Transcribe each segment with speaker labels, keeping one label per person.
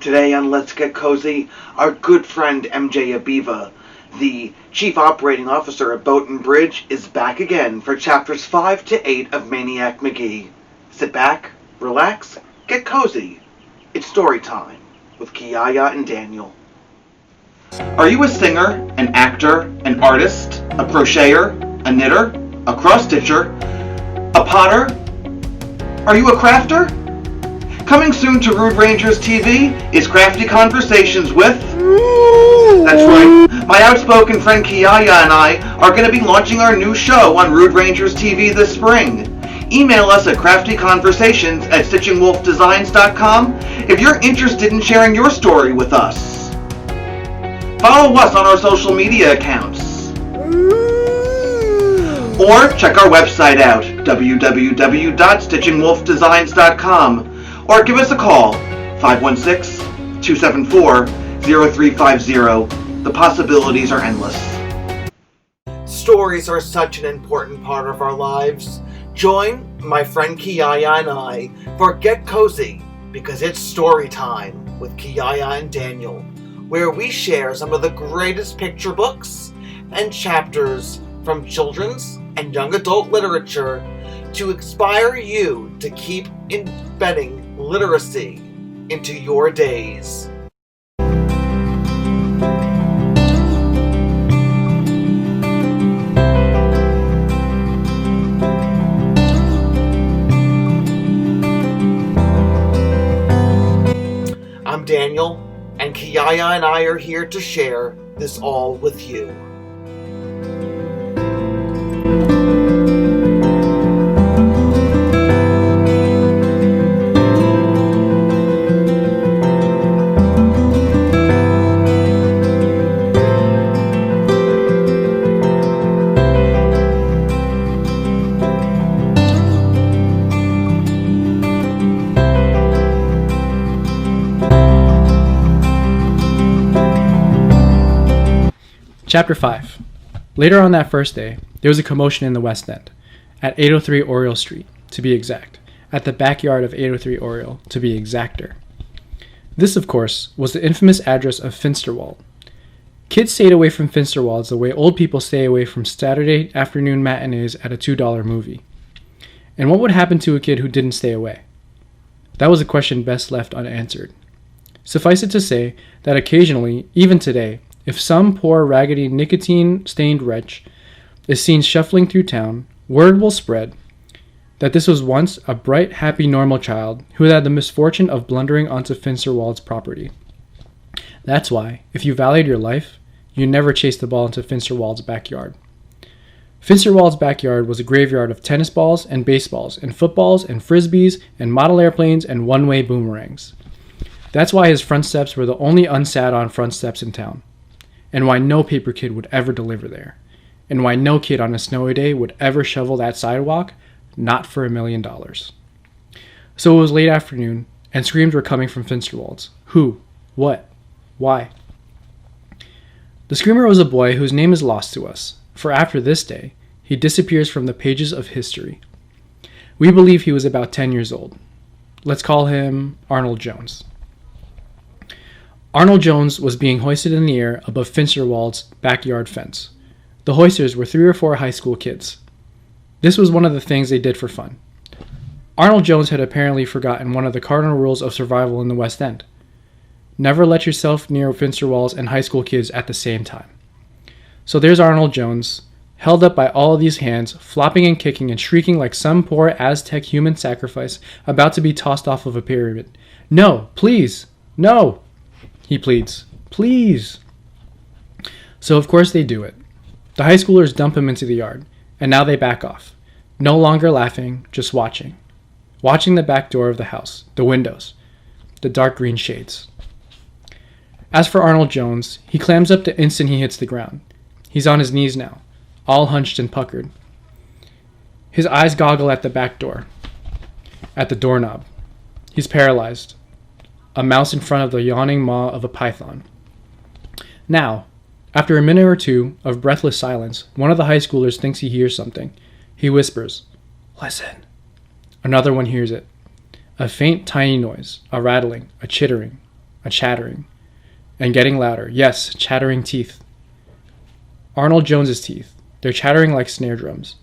Speaker 1: Today on Let's Get Cozy, our good friend MJ Abva, the Chief Operating Officer at Boat and Bridge, is back again for chapters 5 to 8 of Maniac Magee. Sit back, relax, get cozy. It's story time with Kiyaya and Daniel. Are you a singer, an actor, an artist, a crocheter, a knitter, a cross-stitcher, a potter? Are you a crafter? Coming soon to Rude Rangers TV is Crafty Conversations with... That's right, my outspoken friend Kiyaya and I are going to be launching our new show on Rude Rangers TV this spring. Email us at craftyconversations@STITCHINGwolfdesigns.com if you're interested in sharing your story with us. Follow us on our social media accounts. Or check our website out, www.STITCHINGwolfdesigns.com, or give us a call, 516-274-0350. The possibilities are endless. Stories are such an important part of our lives. Join my friend Kiyaya and I for Get Cozy, because it's story time with Kiyaya and Daniel, where we share some of the greatest picture books and chapters from children's and young adult literature to inspire you to keep embedding literacy into your days. I'm Daniel, and Kiyaya and I are here to share this all with you.
Speaker 2: Chapter 5. Later on that first day, there was a commotion in the West End, at 803 Oriole Street, to be exact, at the backyard of 803 Oriole, to be exacter. This, of course, was the infamous address of Finsterwald. Kids stayed away from Finsterwalds the way old people stay away from Saturday afternoon matinees at a $2 movie. And what would happen to a kid who didn't stay away? That was a question best left unanswered. Suffice it to say that occasionally, even today, if some poor, raggedy, nicotine-stained wretch is seen shuffling through town, word will spread that this was once a bright, happy, normal child who had the misfortune of blundering onto Finsterwald's property. That's why, if you valued your life, you never chased the ball into Finsterwald's backyard. Finsterwald's backyard was a graveyard of tennis balls and baseballs and footballs and frisbees and model airplanes and one-way boomerangs. That's why his front steps were the only unsat-on front steps in town, and why no paper kid would ever deliver there, and why no kid on a snowy day would ever shovel that sidewalk, not for $1 million. So it was late afternoon, and screams were coming from Finsterwald's. Who? What? Why? The screamer was a boy whose name is lost to us, for after this day, he disappears from the pages of history. We believe he was about 10 years old. Let's call him Arnold Jones. Arnold Jones was being hoisted in the air above Finsterwald's backyard fence. The hoisters were 3 or 4 high school kids. This was one of the things they did for fun. Arnold Jones had apparently forgotten one of the cardinal rules of survival in the West End. Never let yourself near Finsterwald's and high school kids at the same time. So there's Arnold Jones, held up by all of these hands, flopping and kicking and shrieking like some poor Aztec human sacrifice about to be tossed off of a pyramid. No, please, no! He pleads, please. So of course they do it. The high schoolers dump him into the yard, and now they back off. No longer laughing, just watching. Watching the back door of the house, the windows, the dark green shades. As for Arnold Jones, he clams up the instant he hits the ground. He's on his knees now, all hunched and puckered. His eyes goggle at the back door, at the doorknob. He's paralyzed. A mouse in front of the yawning maw of a python. Now, after a minute or two of breathless silence, one of the high schoolers thinks he hears something. He whispers, "Listen." Another one hears it. A faint, tiny noise, a rattling, a chittering, a chattering, and getting louder. Yes, chattering teeth. Arnold Jones's teeth. They're chattering like snare drums.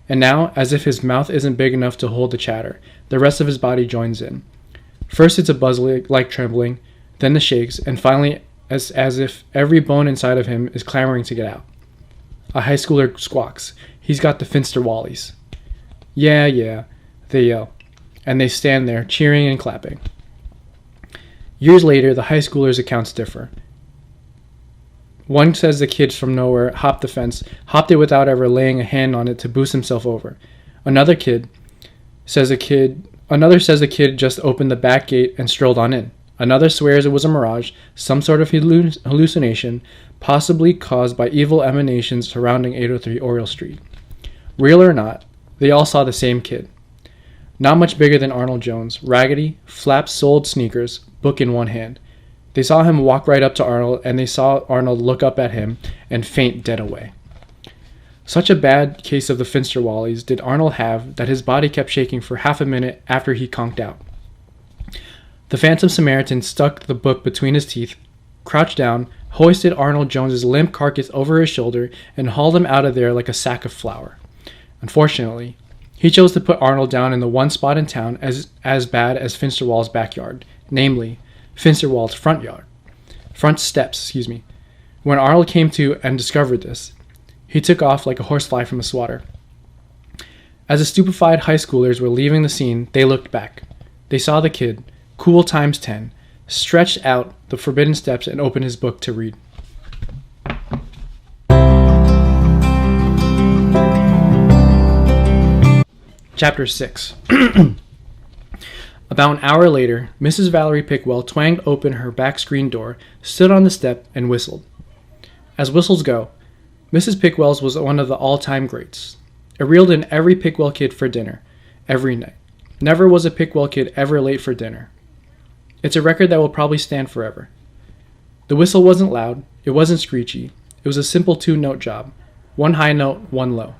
Speaker 2: And now, as if his mouth isn't big enough to hold the chatter, the rest of his body joins in. First it's a buzz-like trembling, then the shakes, and finally as if every bone inside of him is clamoring to get out. A high schooler squawks. He's got the Finster Wallies. Yeah, they yell, and they stand there cheering and clapping. Years later, the high schoolers' accounts differ. One says the kid from nowhere hopped the fence, hopped it without ever laying a hand on it to boost himself over. Another says the kid just opened the back gate and strolled on in. Another swears it was a mirage, some sort of hallucination, possibly caused by evil emanations surrounding 803 Oriole Street. Real or not, they all saw the same kid. Not much bigger than Arnold Jones, raggedy, flap-soled sneakers, book in one hand. They saw him walk right up to Arnold, and they saw Arnold look up at him and faint dead away. Such a bad case of the Finster Wallies did Arnold have that his body kept shaking for half a minute after he conked out. The Phantom Samaritan stuck the book between his teeth, crouched down, hoisted Arnold Jones's limp carcass over his shoulder, and hauled him out of there like a sack of flour. Unfortunately, he chose to put Arnold down in the one spot in town as bad as Finsterwall's backyard, namely, Finsterwall's front steps. When Arnold came to and discovered this, he took off like a horsefly from a swatter. As the stupefied high schoolers were leaving the scene, they looked back. They saw the kid, cool times 10, stretched out the forbidden steps and opened his book to read. Chapter 6. About an hour later, Mrs. Valerie Pickwell twanged open her back screen door, stood on the step, and whistled. As whistles go, Mrs. Pickwell's was one of the all-time greats. It reeled in every Pickwell kid for dinner, every night. Never was a Pickwell kid ever late for dinner. It's a record that will probably stand forever. The whistle wasn't loud, it wasn't screechy, it was a simple two-note job. One high note, one low.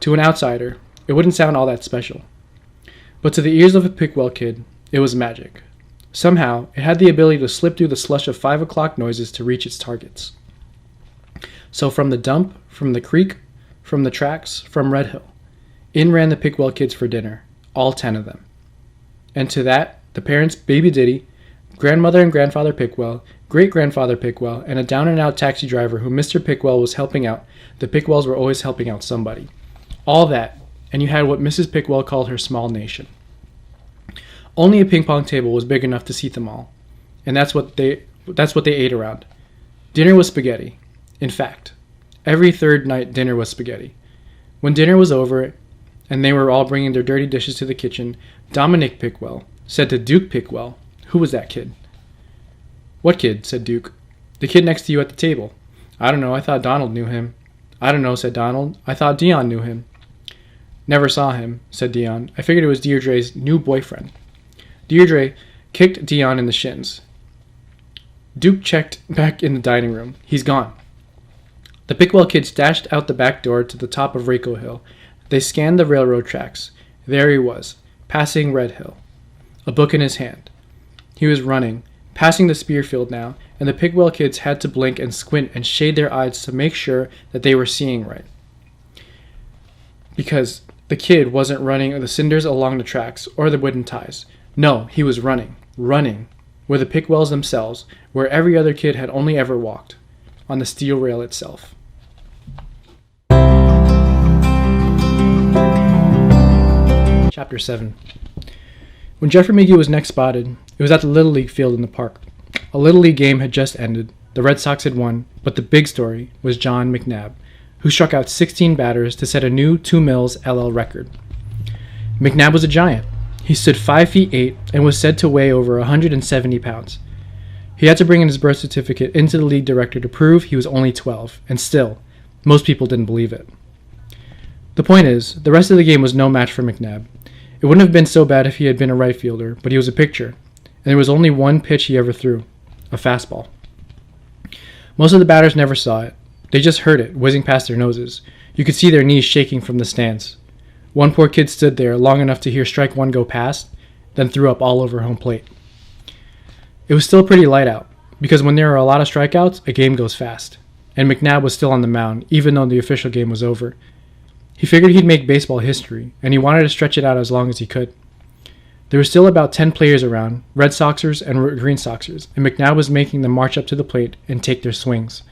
Speaker 2: To an outsider, it wouldn't sound all that special. But to the ears of a Pickwell kid, it was magic. Somehow, it had the ability to slip through the slush of 5 o'clock noises to reach its targets. So from the dump, from the creek, from the tracks, from Red Hill, in ran the Pickwell kids for dinner, all 10 of them. And to that, the parents, Baby Diddy, grandmother and grandfather Pickwell, great-grandfather Pickwell, and a down-and-out taxi driver who Mr. Pickwell was helping out. The Pickwells were always helping out somebody. All that, and you had what Mrs. Pickwell called her small nation. Only a ping-pong table was big enough to seat them all, and that's what they ate around. Dinner was spaghetti. In fact, every third night dinner was spaghetti. When dinner was over, and they were all bringing their dirty dishes to the kitchen, Dominic Pickwell said to Duke Pickwell, "Who was that kid?" "What kid?" said Duke. "The kid next to you at the table." "I don't know, I thought Donald knew him." "I don't know," said Donald. "I thought Dion knew him." "Never saw him," said Dion. "I figured it was Deirdre's new boyfriend." Deirdre kicked Dion in the shins. Duke checked back in the dining room. "He's gone." The Pickwell kids dashed out the back door to the top of Raco Hill. They scanned the railroad tracks. There he was, passing Red Hill, a book in his hand. He was running, passing the Spearfield now, and the Pickwell kids had to blink and squint and shade their eyes to make sure that they were seeing right. Because the kid wasn't running the cinders along the tracks or the wooden ties. No, he was running, where the Pickwells themselves, where every other kid had only ever walked, on the steel rail itself. Chapter 7. When Jeffrey McGee was next spotted, it was at the Little League field in the park. A Little League game had just ended, the Red Sox had won, but the big story was John McNabb, who struck out 16 batters to set a new 2 Mills LL record. McNabb was a giant. He stood 5 feet 8 and was said to weigh over 170 pounds. He had to bring in his birth certificate into the league director to prove he was only 12, and still, most people didn't believe it. The point is, the rest of the game was no match for McNabb. It wouldn't have been so bad if he had been a right fielder, but he was a pitcher, and there was only one pitch he ever threw, a fastball. Most of the batters never saw it. They just heard it, whizzing past their noses. You could see their knees shaking from the stands. One poor kid stood there long enough to hear strike one go past, then threw up all over home plate. It was still pretty light out, because when there are a lot of strikeouts, a game goes fast. And McNabb was still on the mound, even though the official game was over. He figured he'd make baseball history, and he wanted to stretch it out as long as he could. There were still about 10 players around, Red Soxers and Green Soxers, and McNabb was making them march up to the plate and take their swings.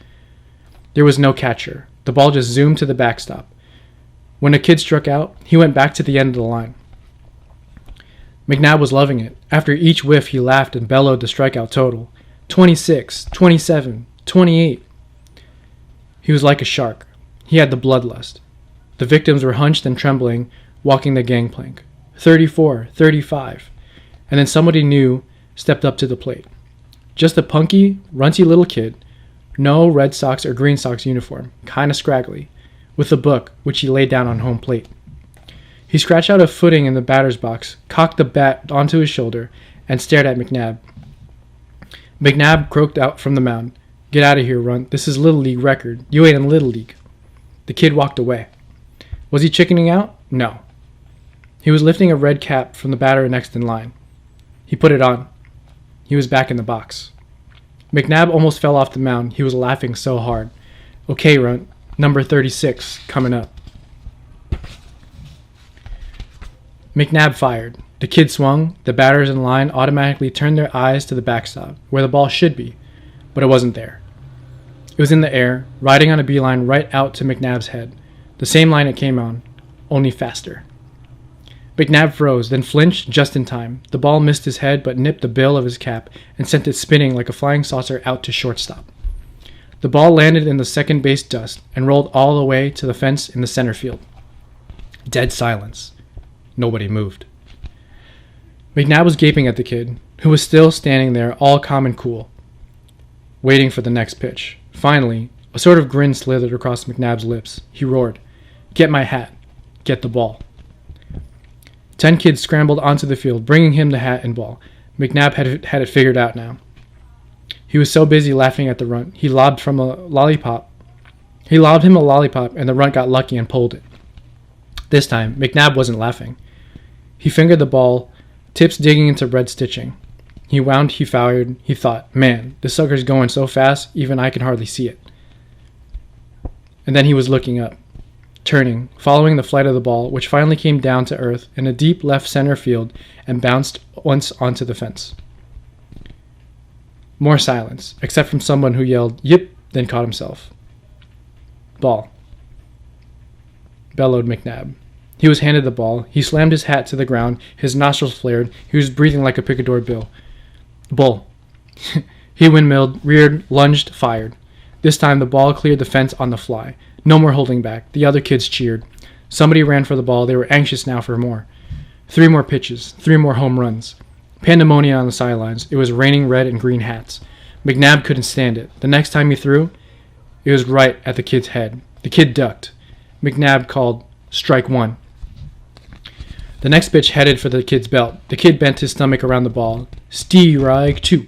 Speaker 2: There was no catcher. The ball just zoomed to the backstop. When a kid struck out, he went back to the end of the line. McNabb was loving it. After each whiff, he laughed and bellowed the strikeout total. 26, 27, 28. He was like a shark. He had the bloodlust. The victims were hunched and trembling, walking the gangplank. 34, 35. And then somebody new stepped up to the plate. Just a punky, runty little kid, no Red Sox or Green Sox uniform, kinda scraggly, with a book which he laid down on home plate. He scratched out a footing in the batter's box, cocked the bat onto his shoulder, and stared at McNabb. McNabb croaked out from the mound. "Get out of here, runt. This is Little League record. You ain't in Little League." The kid walked away. Was he chickening out? No. He was lifting a red cap from the batter next in line. He put it on. He was back in the box. McNabb almost fell off the mound. He was laughing so hard. "Okay, runt. Number 36, coming up." McNabb fired. The kid swung. The batters in line automatically turned their eyes to the backstop, where the ball should be, but it wasn't there. It was in the air, riding on a beeline right out to McNabb's head. The same line it came on, only faster. McNabb froze, then flinched just in time. The ball missed his head but nipped the bill of his cap and sent it spinning like a flying saucer out to shortstop. The ball landed in the second base dust and rolled all the way to the fence in the center field. Dead silence. Nobody moved. McNabb was gaping at the kid, who was still standing there all calm and cool, waiting for the next pitch. Finally, a sort of grin slithered across McNabb's lips. He roared, "Get my hat. Get the ball." 10 kids scrambled onto the field, bringing him the hat and ball. McNabb had it figured out now. He was so busy laughing at the runt, he lobbed him a lollipop, and the runt got lucky and pulled it. This time, McNabb wasn't laughing. He fingered the ball, tips digging into red stitching. He wound, he fired, he thought, "Man, this sucker's going so fast, even I can hardly see it." And then he was looking up, turning, following the flight of the ball, which finally came down to earth in a deep left center field and bounced once onto the fence. More silence, except from someone who yelled, "Yip," then caught himself. "Ball," bellowed McNabb. He was handed the ball. He slammed his hat to the ground. His nostrils flared. He was breathing like a picador bill. "Bull." He windmilled, reared, lunged, fired. This time the ball cleared the fence on the fly. No more holding back. The other kids cheered. Somebody ran for the ball. They were anxious now for more. 3 more pitches. 3 more home runs. Pandemonium on the sidelines. It was raining red and green hats. McNabb couldn't stand it. The next time he threw, it was right at the kid's head. The kid ducked. McNabb called, "Strike 1." The next pitch headed for the kid's belt. The kid bent his stomach around the ball. "Strike 2."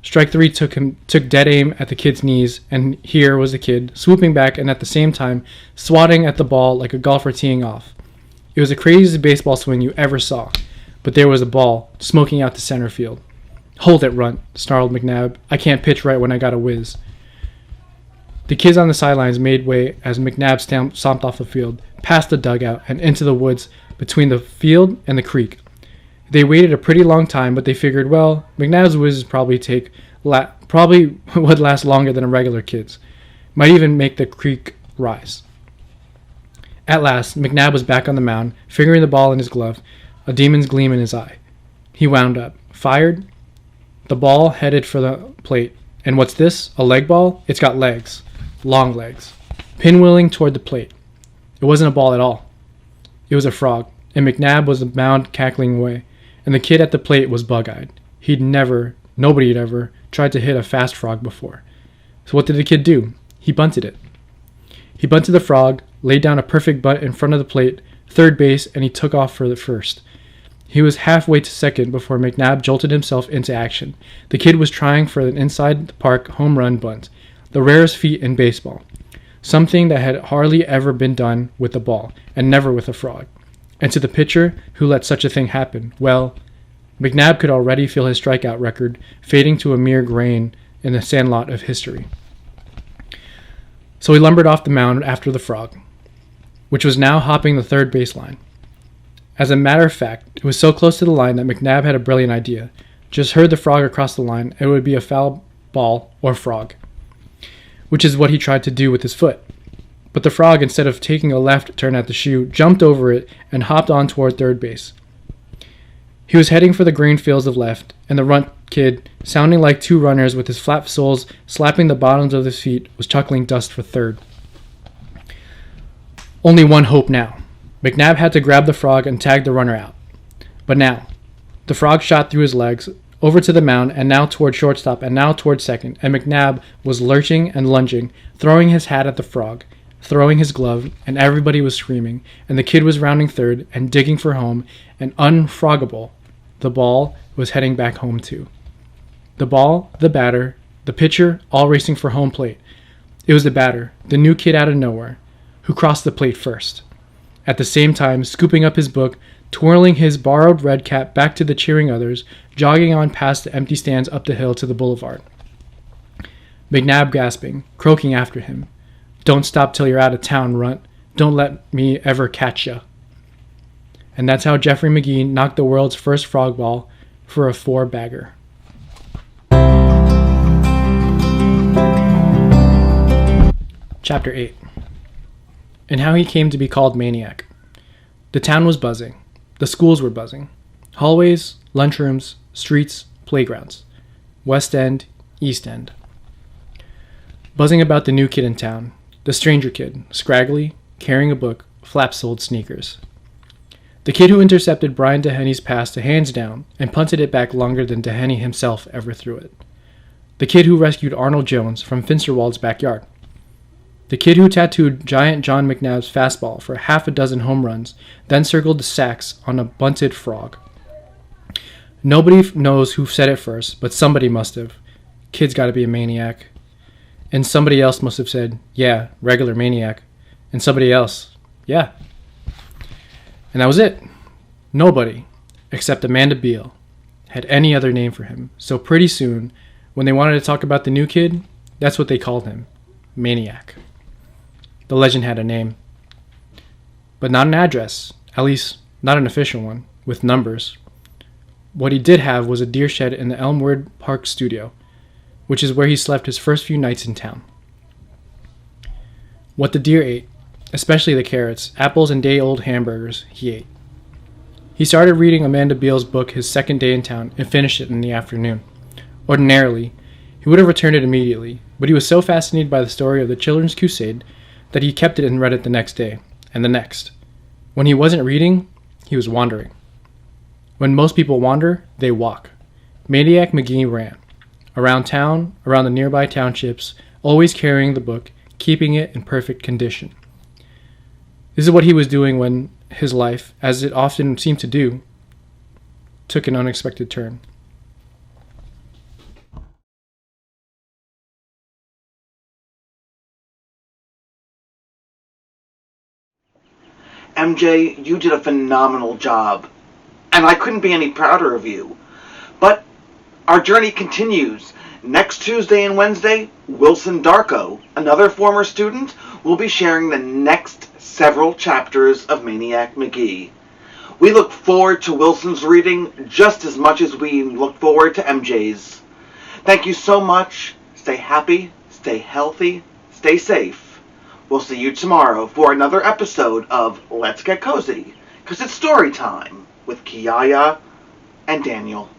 Speaker 2: Strike 3 took dead aim at the kid's knees, and here was the kid, swooping back and at the same time swatting at the ball like a golfer teeing off. It was the craziest baseball swing you ever saw, but there was a ball smoking out to center field. "Hold it, runt," snarled McNabb. "I can't pitch right when I got a whiz." The kids on the sidelines made way as McNabb stomped off the field, past the dugout, and into the woods between the field and the creek. They waited a pretty long time, but they figured, well, McNabb's whiz probably would last longer than a regular kid's. Might even make the creek rise. At last, McNabb was back on the mound, fingering the ball in his glove, a demon's gleam in his eye. He wound up, fired. The ball headed for the plate. And what's this? A leg ball? It's got legs. Long legs. Pinwheeling toward the plate. It wasn't a ball at all. It was a frog, and McNabb was the mound cackling away, and the kid at the plate was bug-eyed. Nobody had ever tried to hit a fast frog before. So what did the kid do? He bunted it. He bunted the frog, laid down a perfect bunt in front of the plate, third base, and he took off for the first. He was halfway to second before McNabb jolted himself into action. The kid was trying for an inside-the-park home run bunt, the rarest feat in baseball, something that had hardly ever been done with a ball, and never with a frog. And to the pitcher who let such a thing happen, well, McNabb could already feel his strikeout record fading to a mere grain in the sandlot of history. So he lumbered off the mound after the frog, which was now hopping the third baseline. As a matter of fact, it was so close to the line that McNabb had a brilliant idea. Just herd the frog across the line, and it would be a foul ball or frog, which is what he tried to do with his foot. But the frog, instead of taking a left turn at the shoe, jumped over it and hopped on toward third base. He was heading for the green fields of left, and the runt kid, sounding like two runners with his flat soles slapping the bottoms of his feet, was chuckling dust for third. Only one hope now. McNabb had to grab the frog and tag the runner out. But now, the frog shot through his legs, over to the mound, and now toward shortstop, and now toward second, and McNabb was lurching and lunging, throwing his hat at the frog, throwing his glove, and everybody was screaming, and the kid was rounding third and digging for home, and unfroggable, the ball was heading back home too. The ball, the batter, the pitcher, all racing for home plate. It was the batter, the new kid out of nowhere, who crossed the plate first, at the same time scooping up his book, twirling his borrowed red cap back to the cheering others, jogging on past the empty stands up the hill to the boulevard. McNabb gasping, croaking after him, "Don't stop till you're out of town, runt. Don't let me ever catch ya." And that's how Jeffrey McGee knocked the world's first frog ball for a 4-bagger. Chapter 8. And how he came to be called Maniac. The town was buzzing. The schools were buzzing. Hallways, lunchrooms, streets, playgrounds. West End, East End. Buzzing about the new kid in town. The stranger kid, scraggly, carrying a book, flap-soled sneakers. The kid who intercepted Brian Dehenny's pass to hands down and punted it back longer than Dehenny himself ever threw it. The kid who rescued Arnold Jones from Finsterwald's backyard. The kid who tattooed giant John McNabb's fastball for half a dozen home runs, then circled the sacks on a bunted frog. Nobody knows who said it first, but somebody must have. Kid's gotta be a maniac. And somebody else must have said, yeah, regular maniac. And somebody else, yeah. And that was it. Nobody, except Amanda Beale, had any other name for him. So pretty soon, when they wanted to talk about the new kid, that's what they called him, Maniac. The legend had a name, but not an address, at least not an official one, with numbers. What he did have was a deer shed in the Elmwood Park studio, which is where he slept his first few nights in town. What the deer ate, especially the carrots, apples, and day-old hamburgers, he ate. He started reading Amanda Beale's book his second day in town and finished it in the afternoon. Ordinarily, he would have returned it immediately, but he was so fascinated by the story of the Children's Crusade that he kept it and read it the next day, and the next. When he wasn't reading, he was wandering. When most people wander, they walk. Maniac Magee ran. Around town, around the nearby townships, always carrying the book, keeping it in perfect condition. This is what he was doing when his life, as it often seemed to do, took an unexpected turn.
Speaker 1: MJ, you did a phenomenal job, and I couldn't be any prouder of you. But our journey continues. Next Tuesday and Wednesday, Wilson Darko, another former student, will be sharing the next several chapters of Maniac Magee. We look forward to Wilson's reading just as much as we look forward to MJ's. Thank you so much. Stay happy, stay healthy, stay safe. We'll see you tomorrow for another episode of Let's Get Cozy, 'cause it's story time with Kiyaya and Daniel.